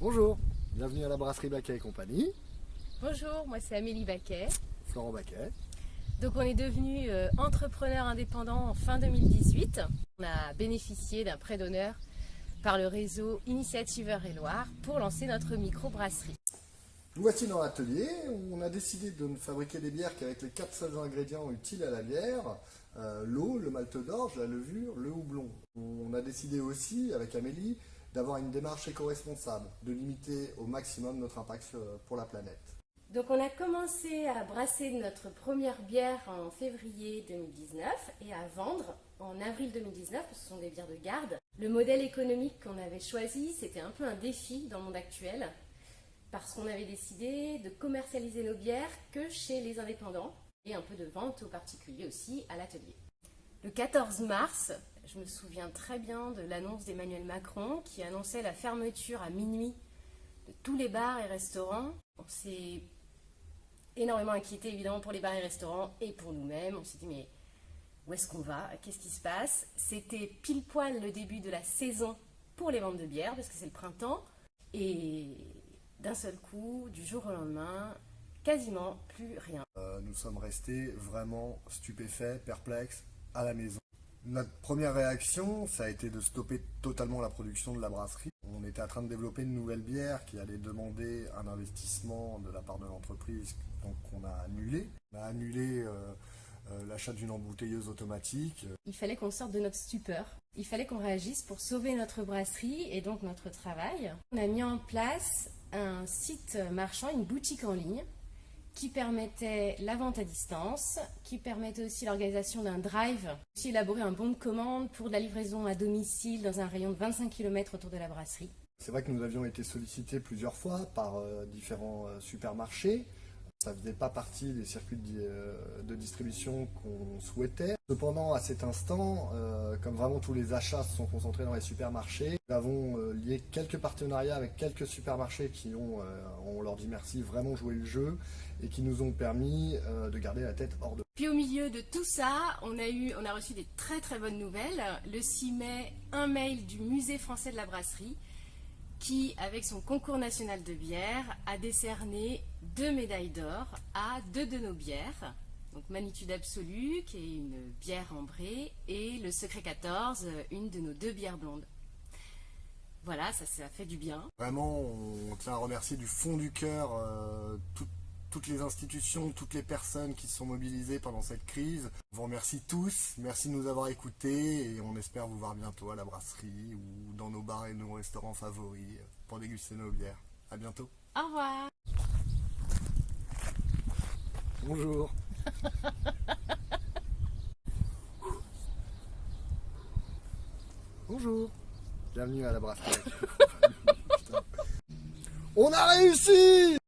Bonjour, bienvenue à la brasserie Baquet et compagnie. Bonjour, moi c'est Amélie Baquet. Florent Baquet. Donc on est devenu entrepreneur indépendant en fin 2018. On a bénéficié d'un prêt d'honneur par le réseau Initiative Eure-et-Loir pour lancer notre micro-brasserie. Nous voici dans l'atelier. On a décidé de ne fabriquer des bières qu'avec les 4 seuls ingrédients utiles à la bière. L'eau, le malt d'orge, la levure, le houblon. On a décidé aussi, avec Amélie, d'avoir une démarche éco-responsable, de limiter au maximum notre impact pour la planète. Donc on a commencé à brasser notre première bière en février 2019 et à vendre en avril 2019, parce que ce sont des bières de garde. Le modèle économique qu'on avait choisi, c'était un peu un défi dans le monde actuel, parce qu'on avait décidé de commercialiser nos bières que chez les indépendants et un peu de vente aux particuliers aussi à l'atelier. Le 14 mars, je me souviens très bien de l'annonce d'Emmanuel Macron qui annonçait la fermeture à minuit de tous les bars et restaurants. On s'est énormément inquiété évidemment pour les bars et restaurants et pour nous-mêmes. On s'est dit mais où est-ce qu'on va? Qu'est-ce qui se passe? C'était pile poil le début de la saison pour les ventes de bière parce que c'est le printemps. Et d'un seul coup, du jour au lendemain, quasiment plus rien. Nous sommes restés vraiment stupéfaits, perplexes, à la maison. Notre première réaction, ça a été de stopper totalement la production de la brasserie. On était en train de développer une nouvelle bière qui allait demander un investissement de la part de l'entreprise, donc on a annulé. On a annulé l'achat d'une embouteilleuse automatique. Il fallait qu'on sorte de notre stupeur. Il fallait qu'on réagisse pour sauver notre brasserie et donc notre travail. On a mis en place un site marchand, une boutique en ligne, qui permettait la vente à distance, qui permettait aussi l'organisation d'un drive, aussi élaborer un bon de commande pour de la livraison à domicile dans un rayon de 25 km autour de la brasserie. C'est vrai que nous avions été sollicités plusieurs fois par différents supermarchés. Ça ne faisait pas partie des circuits de distribution qu'on souhaitait. Cependant, à cet instant, comme vraiment tous les achats se sont concentrés dans les supermarchés, nous avons lié quelques partenariats avec quelques supermarchés qui ont, on leur dit merci, vraiment joué le jeu et qui nous ont permis de garder la tête hors de l'eau. Puis au milieu de tout ça, on a reçu des très très bonnes nouvelles. Le 6 mai, un mail du Musée français de la brasserie qui, avec son concours national de bière, a décerné 2 médailles d'or à 2 de nos bières. Donc Magnitude Absolue, qui est une bière ambrée, et le Secret 14, une de nos 2 bières blondes. Voilà, ça fait du bien. Vraiment, on tient à remercier du fond du cœur toutes les institutions, toutes les personnes qui se sont mobilisées pendant cette crise. On vous remercie tous, merci de nous avoir écoutés et on espère vous voir bientôt à la brasserie ou dans nos bars et nos restaurants favoris pour déguster nos bières. À bientôt. Au revoir. Bonjour. Bonjour. Bienvenue à la brasserie. On a réussi!